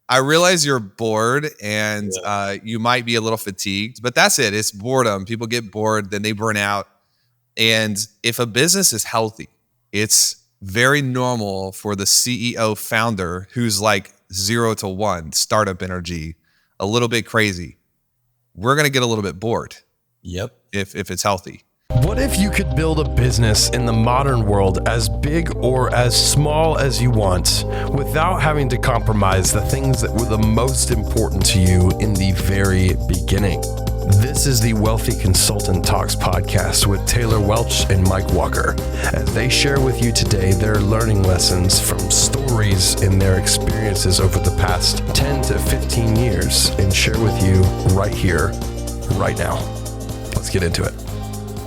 I realize you're bored and Yeah. you might be a little fatigued, but that's it. It's boredom. People get bored, then they burn out. And if a business is healthy, it's very normal for the CEO founder who's like 0 to 1 startup energy, a little bit crazy. We're going to get a little bit bored. Yep. If it's healthy. What if you could build a business in the modern world as big or as small as you want without having to compromise the things that were the most important to you in the very beginning? This is the Wealthy Consultant Talks podcast with Taylor Welch and Mike Walker, as they share with you today their learning lessons from stories in their experiences over the past 10 to 15 years and share with you right here, right now. Let's get into it.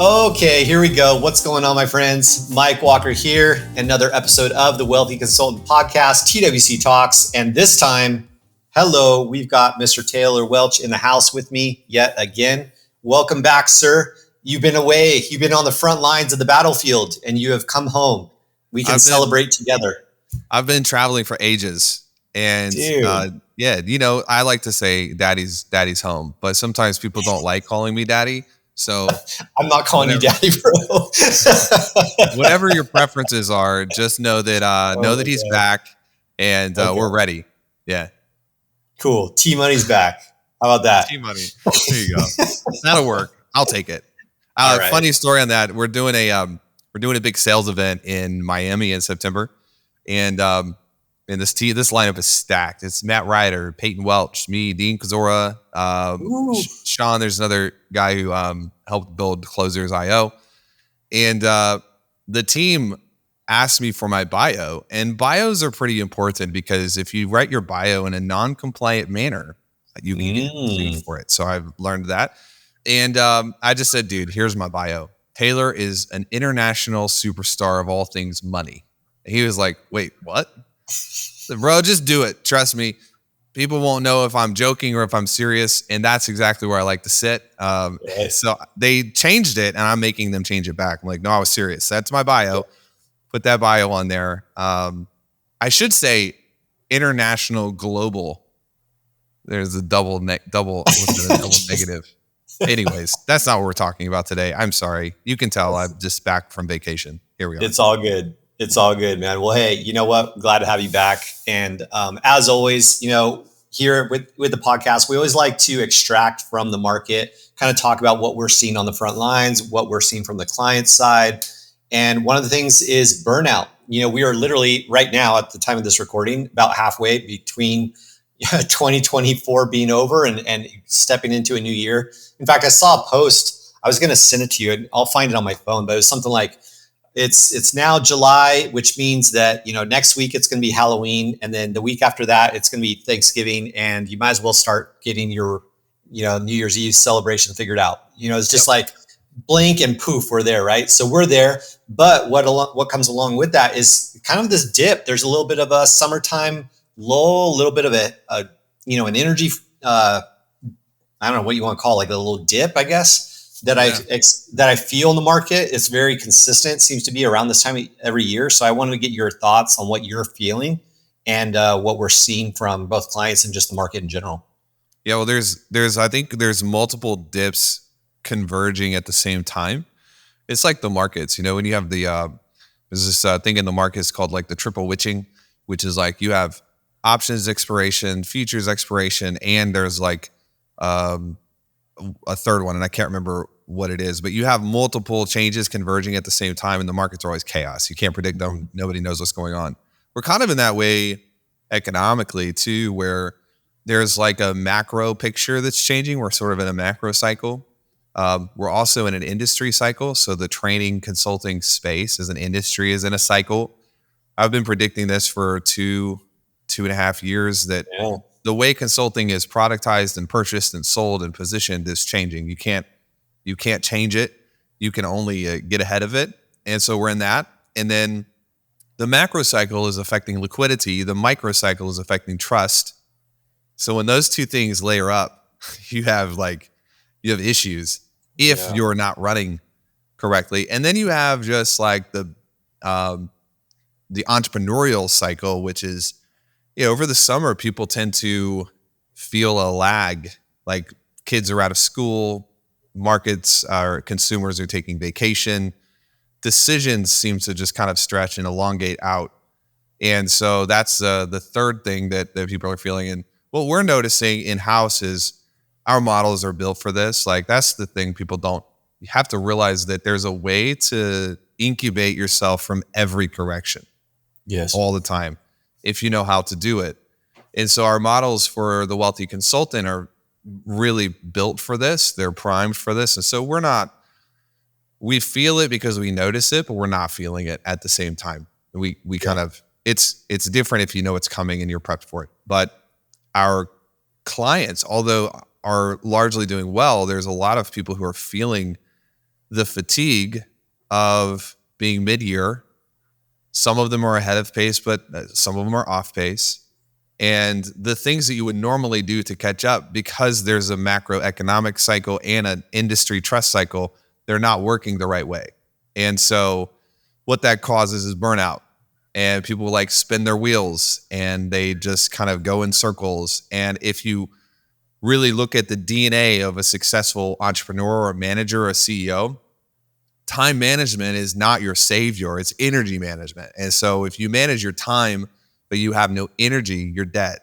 Okay, here we go. What's going on, my friends? Mike Walker here. Another episode of the Wealthy Consultant Podcast, TWC Talks. And this time, hello, we've got Mr. Taylor Welch in the house with me yet again. Welcome back, sir. You've been away. You've been on the front lines of the battlefield and you have come home. We can celebrate together. I've been traveling for ages. And yeah, you know, I like to say daddy's home, but sometimes people don't like calling me daddy. So I'm not calling you daddy, bro. Whatever your preferences are, just know that he's back and we're ready. Yeah. Cool. T-Money's back. How about that? T-Money. There you go. That'll work. I'll take it. Right. Funny story on that. We're doing a big sales event in Miami in September, and this lineup is stacked. It's Matt Ryder, Peyton Welch, me, Dean Kozora, Sean. There's another guy who helped build Closers.io, and the team asked me for my bio. And bios are pretty important because if you write your bio in a non-compliant manner, you can get paid for it. So I've learned that, and I just said, dude, here's my bio. Taylor is an international superstar of all things money. And he was like, wait, what? Bro, just do it. Trust me. People won't know if I'm joking or if I'm serious. And that's exactly where I like to sit. So they changed it and I'm making them change it back. I'm like, no, I was serious. That's my bio. Put that bio on there. I should say international global. There's a double negative. Anyways, that's not what we're talking about today. I'm sorry. You can tell I'm just back from vacation. Here we are. It's all good. It's all good, man. Well, hey, you know what? I'm glad to have you back. And as always, you know, here with the podcast, we always like to extract from the market, kind of talk about what we're seeing on the front lines, what we're seeing from the client side. And one of the things is burnout. You know, we are literally right now at the time of this recording, about halfway between 2024 being over and stepping into a new year. In fact, I saw a post. I was going to send it to you and I'll find it on my phone, but it was something like, it's now July, which means that, you know, next week it's going to be Halloween. And then the week after that, it's going to be Thanksgiving. And you might as well start getting your, you know, New Year's Eve celebration figured out. You know, it's just like blink and poof, we're there, right? So we're there. But what comes along with that is kind of this dip. There's a little bit of a summertime lull, a little bit of an energy, I don't know what you want to call it, like a little dip, I guess. That I feel in the market. It's very consistent. Seems to be around this time every year. So I wanted to get your thoughts on what you're feeling and what we're seeing from both clients and just the market in general. Yeah, well, I think there's multiple dips converging at the same time. It's like the markets, you know, when you have there's this thing in the markets called like the triple witching, which is like you have options expiration, futures expiration, and there's like a third one, and I can't remember what it is, but you have multiple changes converging at the same time, and the markets are always chaos. You can't predict them. Nobody knows what's going on. We're kind of in that way economically too, where there's like a macro picture that's changing. We're sort of in a macro cycle. We're also in an industry cycle. So the training consulting space as an industry is in a cycle. I've been predicting this for two and a half years that the way consulting is productized and purchased and sold and positioned is changing. You can't change it. You can only get ahead of it. And so we're in that. And then the macro cycle is affecting liquidity. The micro cycle is affecting trust. So when those two things layer up, you have issues if you're not running correctly. And then you have just like the entrepreneurial cycle, which is over the summer, people tend to feel a lag, like kids are out of school, markets or consumers are taking vacation, decisions seem to just kind of stretch and elongate out. And so that's the third thing that people are feeling. And what we're noticing in-house is our models are built for this. Like, that's the thing people don't, you have to realize that there's a way to incubate yourself from every correction. Yes. All the time, if you know how to do it. And so our models for the wealthy consultant are really built for this. They're primed for this. And so we feel it because we notice it, but we're not feeling it at the same time. We kind of, it's different if you know it's coming and you're prepped for it. But our clients, although are largely doing well, there's a lot of people who are feeling the fatigue of being mid-year. Some of them are ahead of pace, but some of them are off pace. And the things that you would normally do to catch up, because there's a macroeconomic cycle and an industry trust cycle, they're not working the right way. And so what that causes is burnout. And people like spin their wheels and they just kind of go in circles. And if you really look at the DNA of a successful entrepreneur or manager or CEO, time management is not your savior, it's energy management. And so if you manage your time, but you have no energy, you're dead.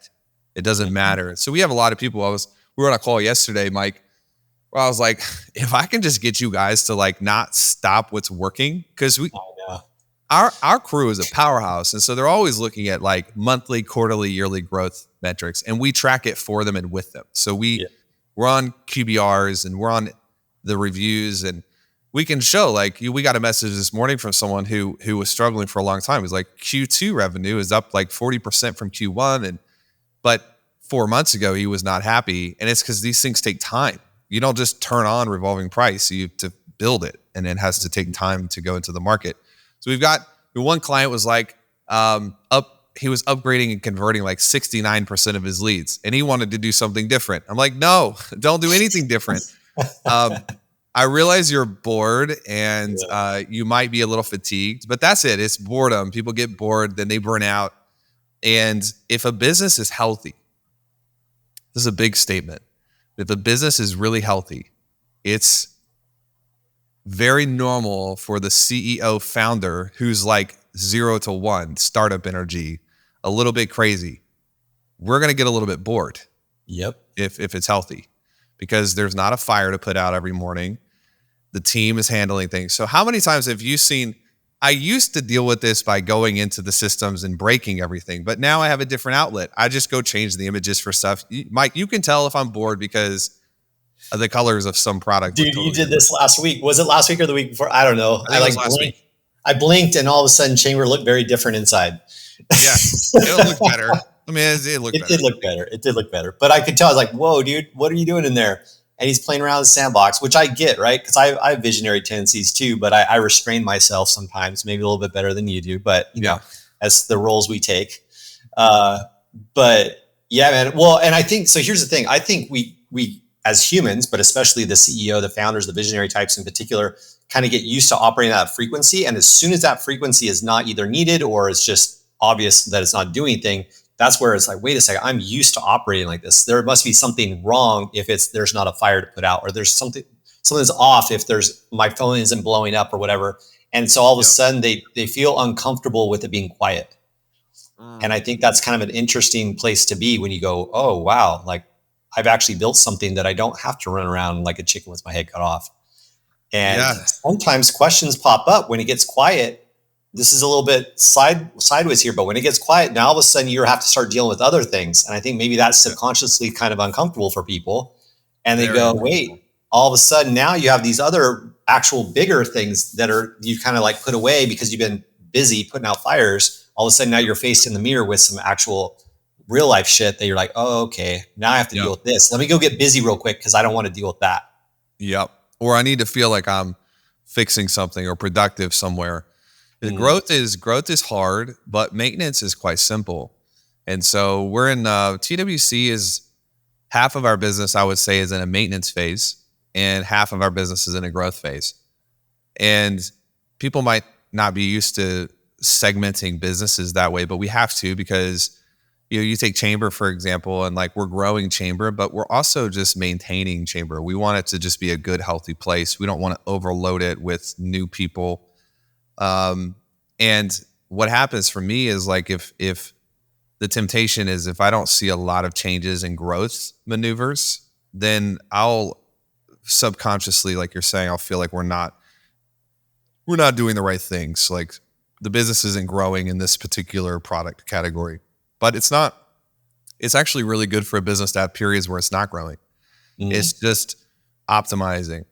It doesn't matter. So we have a lot of people. We were on a call yesterday, Mike, where I was like, if I can just get you guys to like not stop what's working, because our crew is a powerhouse. And so they're always looking at like monthly, quarterly, yearly growth metrics, and we track it for them and with them. So we're on QBRs and we're on the reviews, and we can show, like, we got a message this morning from someone who was struggling for a long time. It was like Q2 revenue is up like 40% from Q1. But 4 months ago, he was not happy. And it's because these things take time. You don't just turn on revolving price. You have to build it, and it has to take time to go into the market. So we've got one client was like, he was upgrading and converting like 69% of his leads, and he wanted to do something different. I'm like, no, don't do anything different. I realize you're bored and you might be a little fatigued, but that's it. It's boredom. People get bored, then they burn out. And if a business is healthy, this is a big statement. If a business is really healthy, it's very normal for the CEO founder who's like 0 to 1, startup energy, a little bit crazy. We're going to get a little bit bored. Yep. If it's healthy, because there's not a fire to put out every morning. The team is handling things. So how many times have you seen, I used to deal with this by going into the systems and breaking everything, but now I have a different outlet. I just go change the images for stuff. Mike, you can tell if I'm bored because of the colors of some product. Dude, totally, you did this last week. Was it last week or the week before? I don't know. I blinked and all of a sudden Chamber looked very different inside. Yeah, it looked better. I mean, it did look better. It did look better. But I could tell, I was like, whoa, dude, what are you doing in there? And he's playing around in the sandbox, which I get, right? Because I have visionary tendencies too, but I restrain myself sometimes, maybe a little bit better than you do, but you know, as the roles we take. But yeah, man. Well, and I think, so here's the thing. I think we as humans, but especially the CEO, the founders, the visionary types in particular, kind of get used to operating at that frequency. And as soon as that frequency is not either needed or it's just obvious that it's not doing anything, that's where it's like, wait a second, I'm used to operating like this. There must be something wrong if there's not a fire to put out, or there's something's off if my phone isn't blowing up or whatever. And so all of a sudden they feel uncomfortable with it being quiet. And I think that's kind of an interesting place to be when you go, oh, wow, like I've actually built something that I don't have to run around like a chicken with my head cut off. And sometimes questions pop up when it gets quiet. This is a little bit sideways here, but when it gets quiet, now all of a sudden you have to start dealing with other things. And I think maybe that's subconsciously kind of uncomfortable for people. And they go, wait, all of a sudden now you have these other actual bigger things that you kind of like put away because you've been busy putting out fires. All of a sudden now you're faced in the mirror with some actual real life shit that you're like, oh, okay, now I have to deal with this. Let me go get busy real quick because I don't want to deal with that. Yep. Or I need to feel like I'm fixing something or productive somewhere. Growth is hard, but maintenance is quite simple. And so we're in TWC is half of our business, I would say, is in a maintenance phase, and half of our business is in a growth phase. And people might not be used to segmenting businesses that way, but we have to, because you take chamber, for example, and like we're growing chamber, but we're also just maintaining chamber. We want it to just be a good, healthy place. We don't want to overload it with new people. And what happens for me is like, if the temptation is, if I don't see a lot of changes and growth maneuvers, then I'll subconsciously, like you're saying, I'll feel like we're not doing the right things. Like the business isn't growing in this particular product category. But it's not. It's actually really good for a business to have periods where it's not growing. It's just optimizing.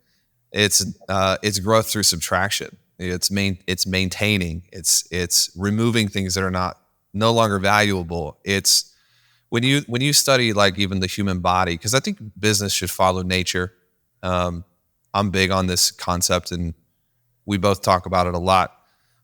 It's growth through subtraction. It's maintaining. It's removing things that are no longer valuable. It's when you study like even the human body, because I think business should follow nature. I'm big on this concept, and we both talk about it a lot.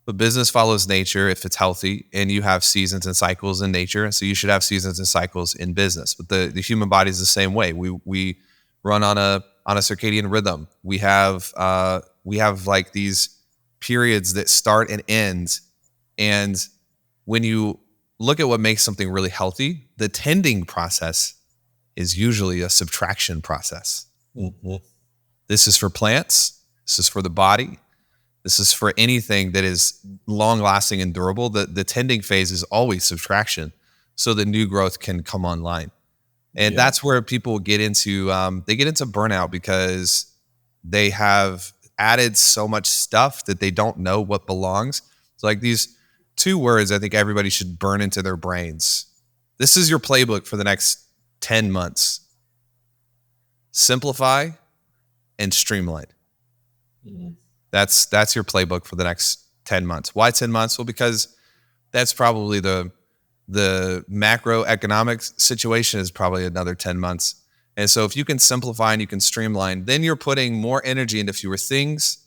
But business follows nature if it's healthy, and you have seasons and cycles in nature. So you should have seasons and cycles in business. But the human body is the same way. We run on a circadian rhythm. We have like these periods that start and end. And when you look at what makes something really healthy, the tending process is usually a subtraction process. This is for plants. This is for the body. This is for anything that is long-lasting and durable. The tending phase is always subtraction, so the new growth can come online. And that's where people get into burnout, because they have added so much stuff that they don't know what belongs. So like these two words, I think everybody should burn into their brains. This is your playbook for the next 10 months. Simplify and streamline. That's your playbook for the next 10 months. Why 10 months? Well, because that's probably the macroeconomic situation is probably another 10 months. And so if you can simplify and you can streamline, then you're putting more energy into fewer things,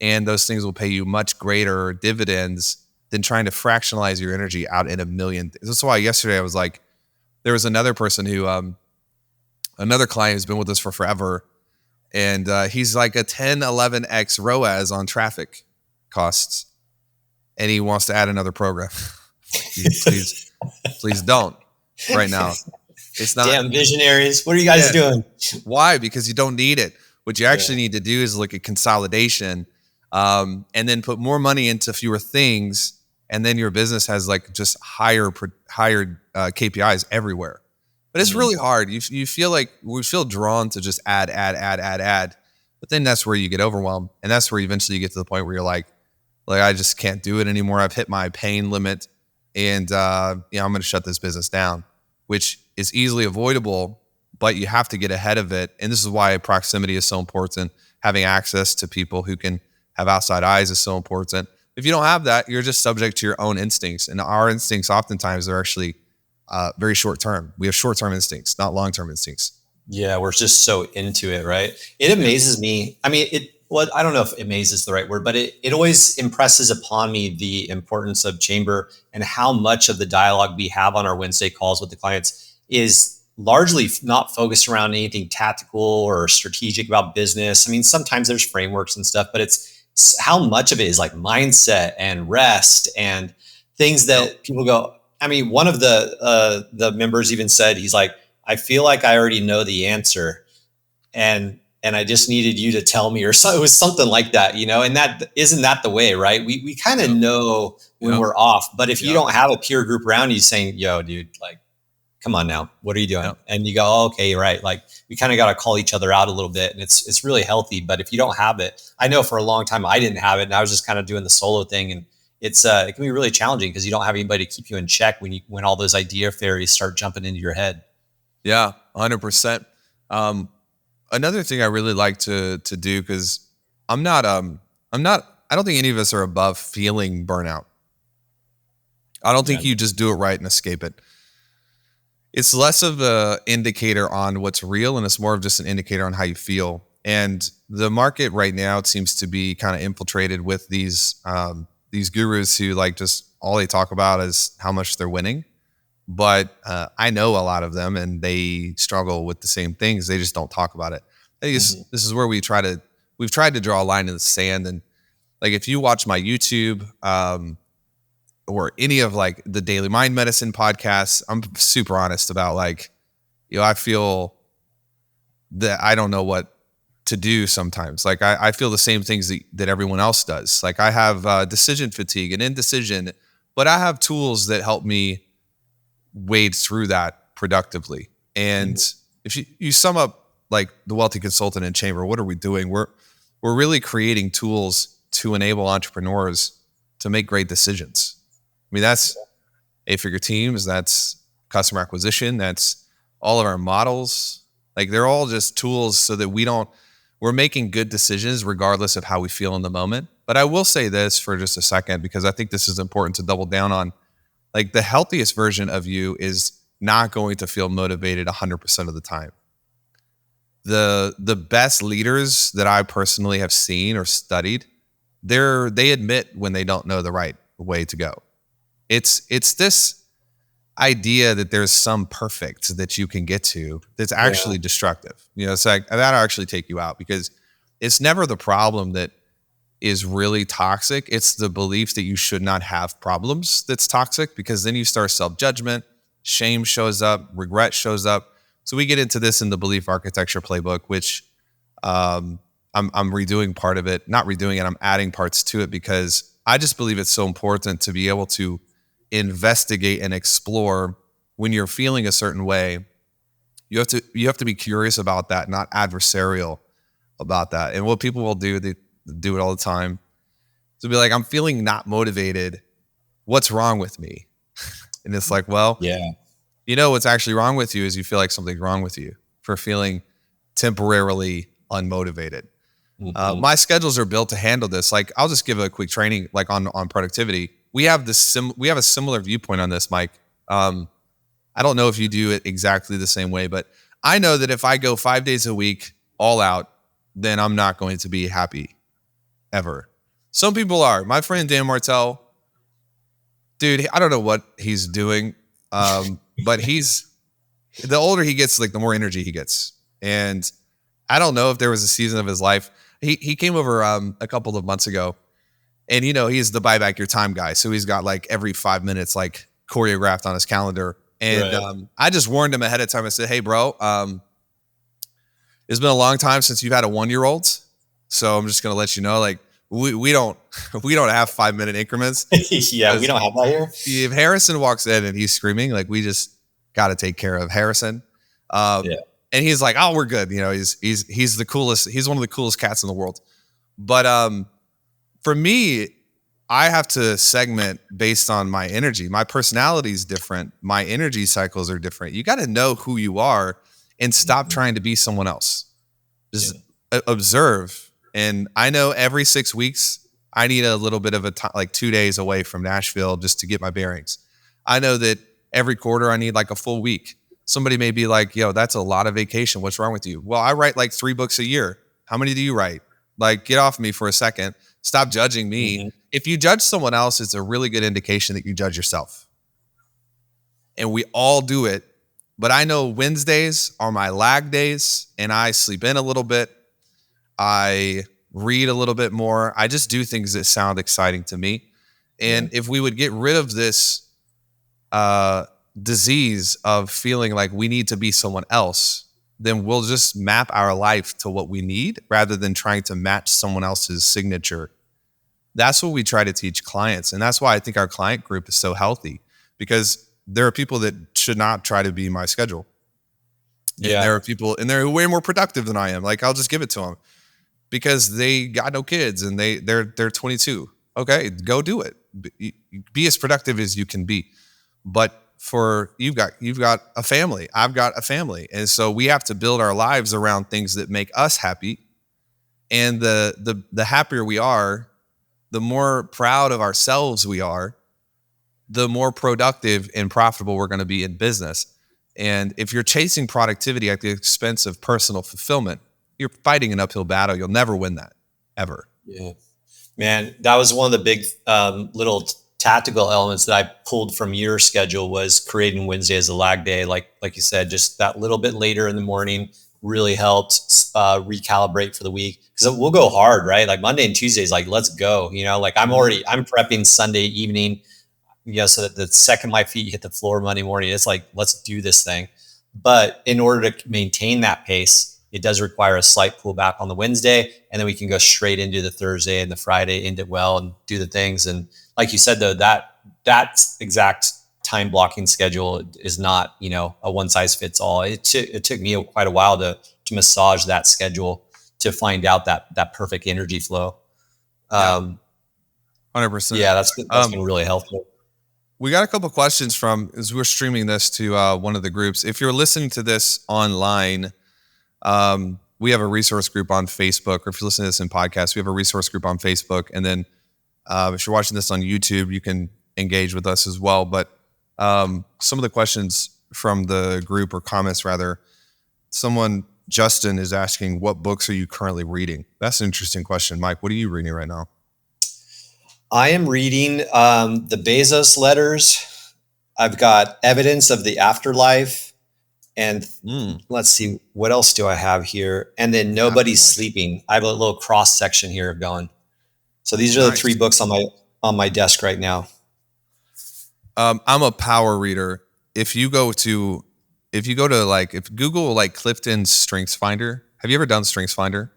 and those things will pay you much greater dividends than trying to fractionalize your energy out in a million. That's why yesterday I was like, there was another person who, another client who's been with us for forever, and he's like a 10, 11x ROAS on traffic costs, and he wants to add another program. please don't right now. It's not. Damn visionaries. What are you guys doing? Why? Because you don't need it. What you actually need to do is look at consolidation, and then put more money into fewer things, and then your business has like just higher KPIs everywhere. But it's really hard. You feel like we feel drawn to just add. But then that's where you get overwhelmed. And that's where eventually you get to the point where you're like I just can't do it anymore. I've hit my pain limit, and I'm going to shut this business down, which is easily avoidable, but you have to get ahead of it. And this is why proximity is so important. Having access to people who can have outside eyes is so important. If you don't have that, you're just subject to your own instincts. And our instincts oftentimes are actually very short term. We have short term instincts, not long term instincts. Yeah, we're just so into it, right? It amazes me. I mean, I don't know if amazes is the right word, but it always impresses upon me the importance of chamber and how much of the dialogue we have on our Wednesday calls with the clients is largely not focused around anything tactical or strategic about business. I mean, sometimes there's frameworks and stuff, but it's how much of it is like mindset and rest and things that people go. I mean, one of the members even said, he's like, I feel like I already know the answer, and I just needed you to tell me, or so, it was something like that, and that isn't that the way, right? We kind of know when we're off, but if you don't have a peer group around you saying, yo, dude, like, come on now, what are you doing? And you go, oh, okay, you're right. Like, we kind of got to call each other out a little bit, and it's really healthy. But if you don't have it, I know for a long time I didn't have it, and I was just kind of doing the solo thing, and it can be really challenging because you don't have anybody to keep you in check when all those idea fairies start jumping into your head. Yeah, 100%. Another thing I really like to do, because I don't think any of us are above feeling burnout. I don't think you just do it right and escape it. It's less of an indicator on what's real, and it's more of just an indicator on how you feel. And the market right now, it seems to be kind of infiltrated with these gurus who like just all they talk about is how much they're winning. But I know a lot of them, and they struggle with the same things. They just don't talk about it. I think this is where we've tried to draw a line in the sand. And like, if you watch my YouTube, or any of like the daily mind medicine podcasts, I'm super honest about like, I feel that I don't know what to do sometimes. Like I feel the same things that everyone else does. Like I have decision fatigue and indecision, but I have tools that help me wade through that productively. And if you sum up like the Wealthy Consultant and Chamber, what are we doing? We're really creating tools to enable entrepreneurs to make great decisions. I mean, that's 8-figure teams, that's customer acquisition, that's all of our models. Like they're all just tools so that we're making good decisions regardless of how we feel in the moment. But I will say this for just a second, because I think this is important to double down on. Like the healthiest version of you is not going to feel motivated 100% of the time. The best leaders that I personally have seen or studied, they admit when they don't know the right way to go. It's this idea that there's some perfect that you can get to that's actually destructive. It's like that'll actually take you out, because it's never the problem that is really toxic. It's the belief that you should not have problems that's toxic, because then you start self-judgment, shame shows up, regret shows up. So we get into this in the belief architecture playbook, which I'm redoing part of it, not redoing it, I'm adding parts to it, because I just believe it's so important to be able to investigate and explore when you're feeling a certain way. You have to be curious about that, not adversarial about that. And what people will do, they do it all the time, to be like, I'm feeling not motivated. What's wrong with me? And it's like, well, what's actually wrong with you is you feel like something's wrong with you for feeling temporarily unmotivated. My schedules are built to handle this. Like, I'll just give a quick training, like on productivity. We have a similar viewpoint on this, Mike. I don't know if you do it exactly the same way, but I know that if I go 5 days a week all out, then I'm not going to be happy ever. Some people are. My friend Dan Martell, dude, I don't know what he's doing, but the older he gets, like the more energy he gets. And I don't know if there was a season of his life. He came over a couple of months ago. And, he's the buy back your time guy. So he's got like every 5 minutes, like choreographed on his calendar. And I just warned him ahead of time. I said, hey, bro, it's been a long time since you've had a 1-year-old. So I'm just going to let you know, like, we don't have 5-minute increments. We don't have that here. If Harrison walks in and he's screaming, like, we just got to take care of Harrison. And he's like, oh, we're good. He's the coolest. He's one of the coolest cats in the world. But, for me, I have to segment based on my energy. My personality is different. My energy cycles are different. You got to know who you are and stop trying to be someone else. Just observe. And I know every 6 weeks, I need a little bit of like 2 days away from Nashville just to get my bearings. I know that every quarter I need like a full week. Somebody may be like, yo, that's a lot of vacation. What's wrong with you? Well, I write like 3 books a year. How many do you write? Like, get off me for a second. Stop judging me. If you judge someone else, it's a really good indication that you judge yourself. And we all do it. But I know Wednesdays are my lag days, and I sleep in a little bit. I read a little bit more. I just do things that sound exciting to me. And if we would get rid of this disease of feeling like we need to be someone else, then we'll just map our life to what we need rather than trying to match someone else's signature. That's what we try to teach clients. And that's why I think our client group is so healthy, because there are people that should not try to be my schedule. And there are people in there who are way more productive than I am. Like, I'll just give it to them because they got no kids and they're 22. Okay, go do it. Be as productive as you can be. But you've got a family. I've got a family. And so we have to build our lives around things that make us happy. And the happier we are, the more proud of ourselves we are, the more productive and profitable we're going to be in business. And if you're chasing productivity at the expense of personal fulfillment, you're fighting an uphill battle. You'll never win that, ever. Yeah, man, that was one of the big little tactical elements that I pulled from your schedule, was creating Wednesday as a lag day. Like you said, just that little bit later in the morning really helped recalibrate for the week, because we'll go hard, right? Like Monday and Tuesdays, like, let's go, like I'm prepping Sunday evening. so that the second my feet hit the floor Monday morning, it's like, let's do this thing. But in order to maintain that pace, it does require a slight pullback on the Wednesday, and then we can go straight into the Thursday and the Friday, end it well and do the things. And like you said, though, that exact time blocking schedule is not, a one size fits all. It took me quite a while to massage that schedule to find out that perfect energy flow. 100%. Yeah, that's been really helpful. We got a couple questions as we're streaming this to one of the groups. If you're listening to this online, we have a resource group on Facebook, or if you're listening to this in podcast, we have a resource group on Facebook. And then if you're watching this on YouTube, you can engage with us as well. But some of the questions from the group, or comments rather, Justin is asking, what books are you currently reading? That's an interesting question. Mike, what are you reading right now? I am reading the Bezos letters. I've got Evidence of the Afterlife. And let's see, what else do I have here? And then Nobody's Sleeping. I have a little cross section here going. So these are the three books on my desk right now. I'm a power reader. If Google Clifton's Strengths Finder, have you ever done Strengths Finder?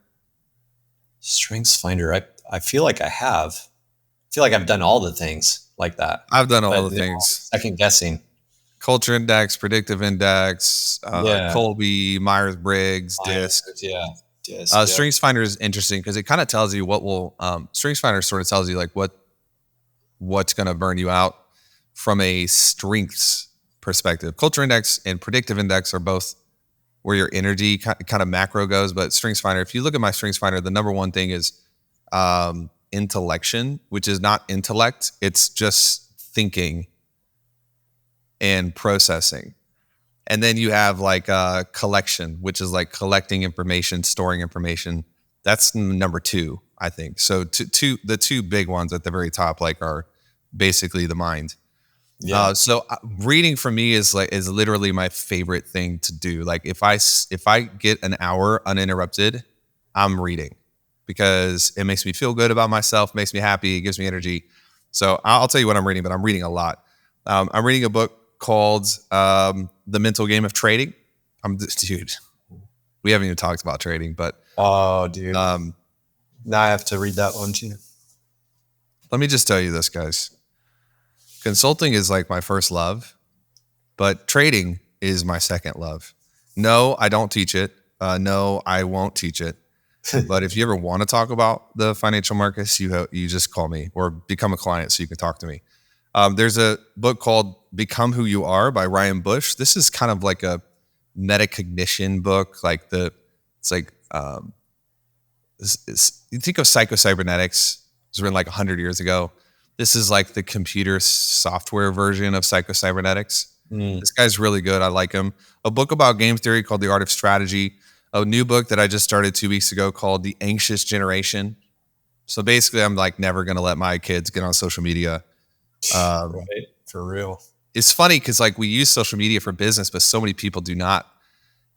Strengths Finder. I feel like I have. I feel like I've done all the things like that. I've done all the things. Second guessing. Culture Index, Predictive Index, Colby, Myers-Briggs, DISC. DISC. Strengths Finder is interesting because it kind of tells you what will. Strengths Finder sort of tells you like what's going to burn you out from a strengths perspective. Culture Index and Predictive Index are both where your energy kind of macro goes, but Strengths Finder, if you look at my Strengths Finder, the number one thing is intellection, which is not intellect. It's just thinking and processing. And then you have like collection, which is like collecting information, storing information. That's number two, I think. So the two big ones at the very top are basically the mind. Yeah. So reading for me is literally my favorite thing to do. Like if I get an hour uninterrupted, I'm reading because it makes me feel good about myself, makes me happy, it gives me energy. So I'll tell you what I'm reading, but I'm reading a lot. I'm reading a book called The Mental Game of Trading. Dude, we haven't even talked about trading, but dude. Now I have to read that one too. Let me just tell you this, guys. Consulting is like my first love, but trading is my second love. No, I don't teach it. No, I won't teach it. But if you ever want to talk about the financial markets, you just call me or become a client so you can talk to me. There's a book called Become Who You Are by Ryan Bush. This is kind of like a metacognition book. You think of psychocybernetics. It was written like 100 years ago. This is like the computer software version of psychocybernetics. This guy's really good. I like him. A book about game theory called The Art of Strategy. A new book that I just started 2 weeks ago called The Anxious Generation. So basically, I'm like never going to let my kids get on social media. Right, for real. It's funny because like we use social media for business, but so many people do not.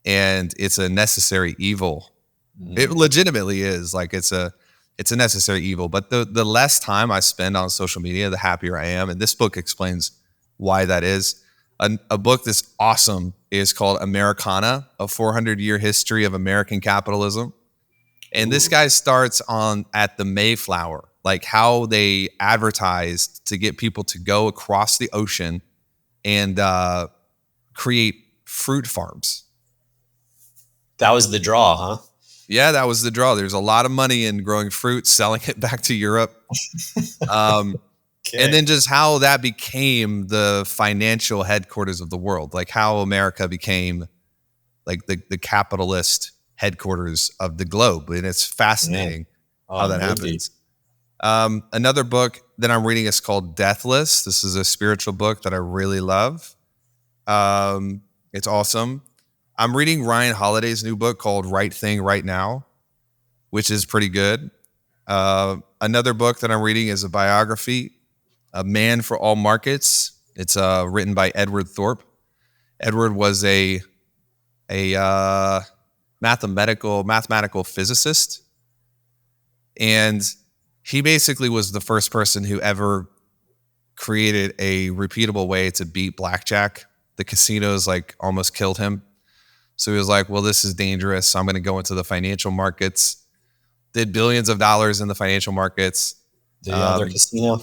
And it's a necessary evil. It legitimately is. Like it's a necessary evil. But the less time I spend on social media, the happier I am. And this book explains why that is. A book that's awesome is called Americana, A 400-Year History of American Capitalism. And this guy starts at the Mayflower, like how they advertised to get people to go across the ocean and create fruit farms. That was the draw, huh? Yeah, that was the draw. There's a lot of money in growing fruit, selling it back to Europe. And then just how that became the financial headquarters of the world, like how America became like the capitalist headquarters of the globe. And it's fascinating how that happens. Another book that I'm reading is called Deathless. This is a spiritual book that I really love. It's awesome. I'm reading Ryan Holiday's new book called Right Thing Right Now, which is pretty good. Another book that I'm reading is a biography, A Man for All Markets. It's written by Edward Thorp. Edward was a mathematical physicist, and he basically was the first person who ever created a repeatable way to beat blackjack. The casinos like almost killed him. So he was like, well, this is dangerous. So I'm going to go into the financial markets. Did billions of dollars in the financial markets. The other casino.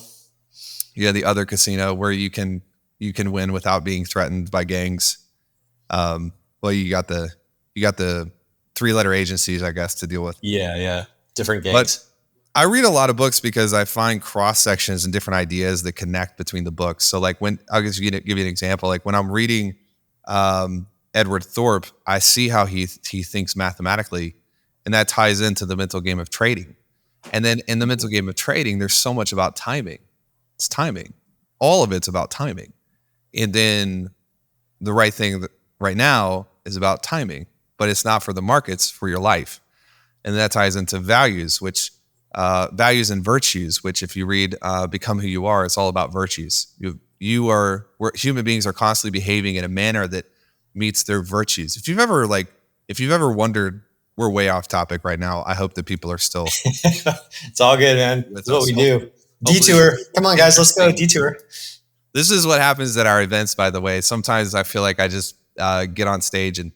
Yeah, the other casino where you can win without being threatened by gangs. Well, you got the 3-letter agencies, I guess, to deal with. Yeah. Different gangs. But I read a lot of books because I find cross sections and different ideas that connect between the books. So like when I'll give you an example, like when I'm reading Edward Thorpe, I see how he thinks mathematically, and that ties into the mental game of trading. And then in the mental game of trading, there's so much about timing. It's timing. All of it's about timing. And then the right thing right now is about timing, but it's not for the markets, for your life. And that ties into values, which values and virtues, which if you read Become Who You Are, it's all about virtues. Human beings are constantly behaving in a manner that meets their virtues. If you've ever wondered, we're way off topic right now. I hope that people are still. It's all good, man. That's what we do. Detour. Come on, guys. Let's go. Detour. This is what happens at our events, by the way. Sometimes I feel like I just get on stage and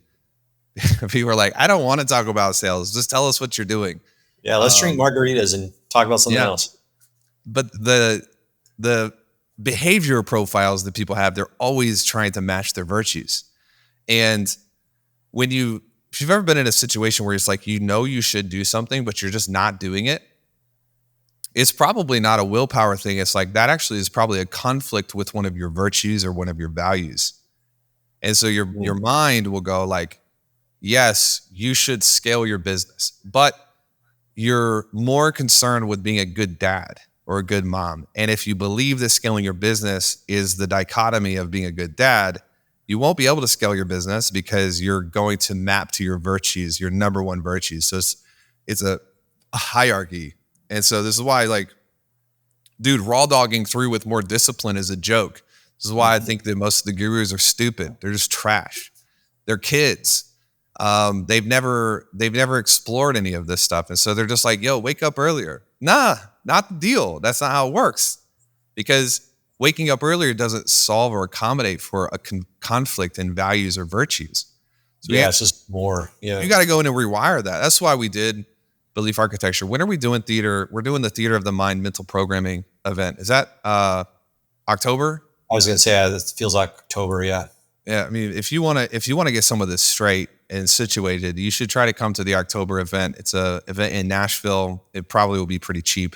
people are like, I don't want to talk about sales. Just tell us what you're doing. Yeah, let's drink margaritas and talk about something else. But the behavior profiles that people have, they're always trying to match their virtues. And if you've ever been in a situation where it's like, you should do something, but you're just not doing it, it's probably not a willpower thing. It's like that actually is probably a conflict with one of your virtues or one of your values. And so your mind will go like, yes, you should scale your business, but you're more concerned with being a good dad or a good mom. And if you believe that scaling your business is the dichotomy of being a good dad, you won't be able to scale your business because you're going to map to your virtues, your number one virtues. So it's a hierarchy. And so this is why, like, dude, raw dogging through with more discipline is a joke. This is why I think that most of the gurus are stupid. They're just trash. They're kids. They've never explored any of this stuff. And so they're just like, yo, wake up earlier. Nah, not the deal. That's not how it works. Because waking up earlier doesn't solve or accommodate for a conflict in values or virtues. So it's just more. Yeah, you got to go in and rewire that. That's why we did Belief Architecture. When are we doing theater? We're doing the Theater of the Mind mental programming event. Is that October? I was going to say it feels like October. Yeah. Yeah. I mean, if you want to get some of this straight and situated, you should try to come to the October event. It's a event in Nashville. It probably will be pretty cheap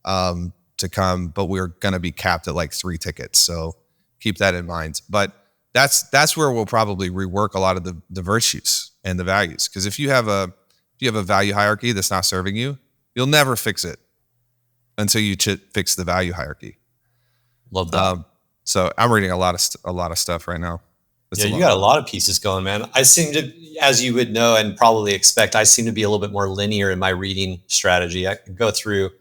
to come, but we're going to be capped at like 3 tickets. So keep that in mind. But that's where we'll probably rework a lot of the virtues and the values. Because if you have a value hierarchy that's not serving you, you'll never fix it until you fix the value hierarchy. Love that. So I'm reading a lot of stuff right now. You got a lot of pieces going, man. I seem to, as you would know and probably expect, I seem to be a little bit more linear in my reading strategy. I can go through,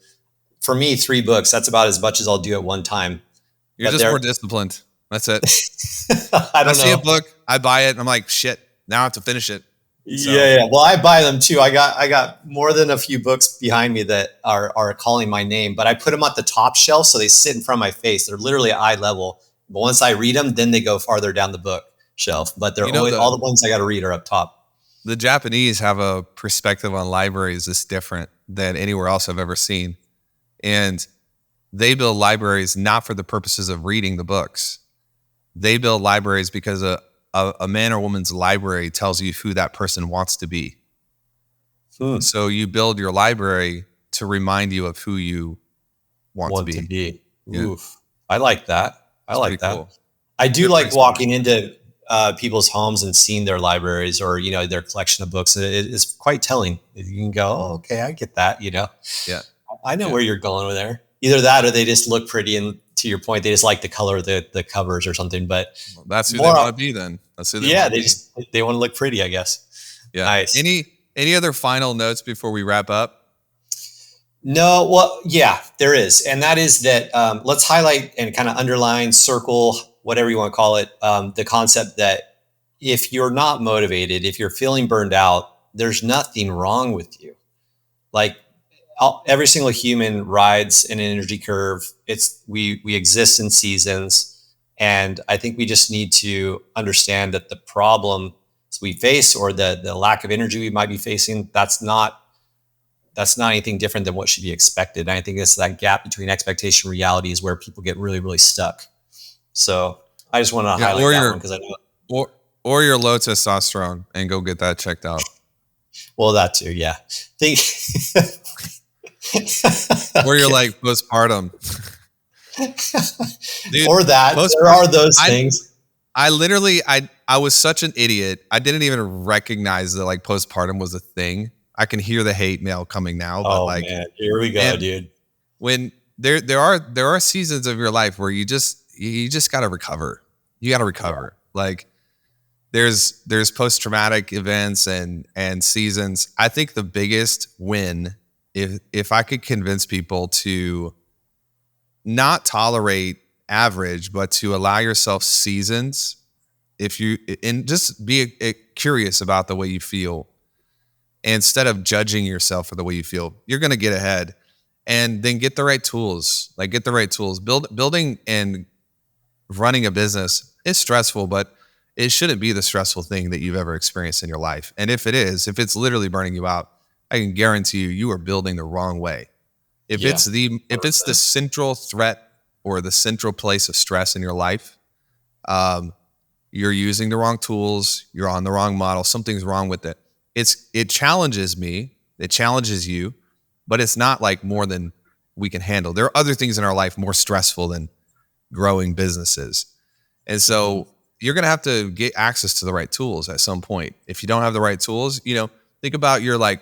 for me, 3 books. That's about as much as I'll do at one time. You're just more disciplined. That's it. I see a book, I buy it, and I'm like, shit, now I have to finish it. So. Yeah. Well, I buy them too. I got more than a few books behind me that are calling my name, but I put them at the top shelf so they sit in front of my face. They're literally eye level. But once I read them, then they go farther down the bookshelf. But they're all the ones I got to read are up top. The Japanese have a perspective on libraries that's different than anywhere else I've ever seen, and they build libraries not for the purposes of reading the books. They build libraries because a man or woman's library tells you who that person wants to be. So you build your library to remind you of who you want to be. Yeah. Oof. I like that. I like that. Cool. I do like walking into people's homes and seeing their libraries or, their collection of books. It is quite telling. You can go, oh, okay, I get that, Yeah. I know where you're going with there. Either that or they just look pretty, and to your point, they just like the color of the covers or something. But that's who they want to be then. That's who they want to be. They want to look pretty, I guess. Yeah. Nice. Any other final notes before we wrap up? No, well, yeah, there is. And that is that let's highlight and kind of underline, circle, whatever you want to call it, the concept that if you're not motivated, if you're feeling burned out, there's nothing wrong with you. Like, every single human rides an energy curve. We exist in seasons, and I think we just need to understand that the problem we face, or the lack of energy we might be facing, that's not anything different than what should be expected. And I think it's that gap between expectation and reality is where people get really, really stuck. So I just want to highlight that one because I know. Or you're low testosterone and go get that checked out. Well, that too, yeah. Or you're like postpartum. Dude, or that. There are those things. I literally was such an idiot. I didn't even recognize that like postpartum was a thing. I can hear the hate mail coming now. But man, here we go, dude. When there are seasons of your life where you just got to recover. You got to recover. Yeah. Like there's post-traumatic events and seasons. I think the biggest win, if I could convince people to not tolerate average, but to allow yourself seasons, and just be curious about the way you feel, instead of judging yourself for the way you feel, you're going to get ahead. And then get the right tools. Building and running a business is stressful, but it shouldn't be the stressful thing that you've ever experienced in your life. And if it's literally burning you out, I can guarantee you are building the wrong way. If it's the central threat or the central place of stress in your life, you're using the wrong tools, you're on the wrong model, something's wrong with it. It challenges me, it challenges you, but it's not like more than we can handle. There are other things in our life more stressful than growing businesses. And so you're going to have to get access to the right tools at some point. If you don't have the right tools, think about you're like,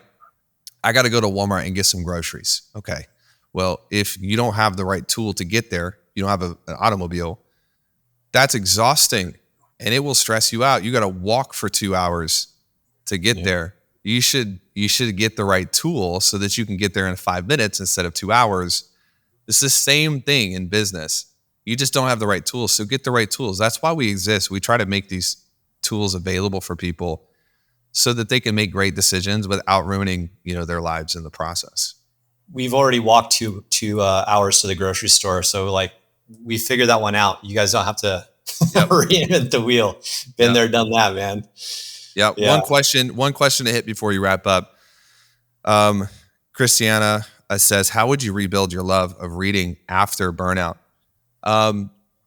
I got to go to Walmart and get some groceries. Okay. Well, if you don't have the right tool to get there, you don't have an automobile, that's exhausting and it will stress you out. You got to walk for 2 hours to get there. You should get the right tool so that you can get there in 5 minutes instead of 2 hours. It's the same thing in business. You just don't have the right tools. So get the right tools. That's why we exist. We try to make these tools available for people so that they can make great decisions without ruining, their lives in the process. We've already walked two hours to the grocery store. So like we figured that one out. You guys don't have to reinvent the wheel. Been there, done that, man. Yeah. One question to hit before you wrap up. Christiana says, how would you rebuild your love of reading after burnout?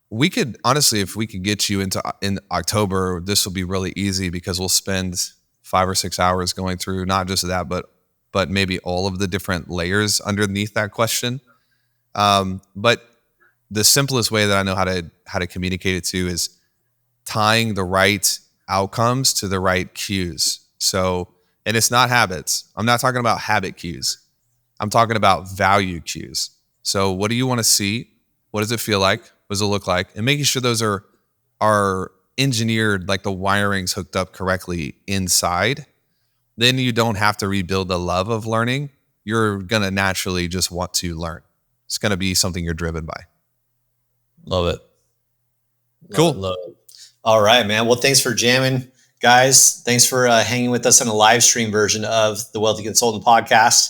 We could, honestly, if we could get you in October, this will be really easy because we'll spend 5 or 6 hours going through not just that, but maybe all of the different layers underneath that question. But the simplest way that I know how to communicate it to is tying the right outcomes to the right cues. So, and it's not habits. I'm not talking about habit cues. I'm talking about value cues. So what do you want to see? What does it feel like? What does it look like? And making sure those are engineered, like the wiring's hooked up correctly inside. Then you don't have to rebuild the love of learning. You're going to naturally just want to learn. It's going to be something you're driven by. Love it. Cool. Love it. All right, man. Well, thanks for jamming, guys. Thanks for hanging with us on a live stream version of the Wealthy Consultant podcast.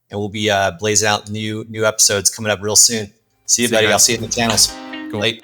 And we'll be blazing out new episodes coming up real soon. See you, buddy. I'll see you in the channels. Cool. Late.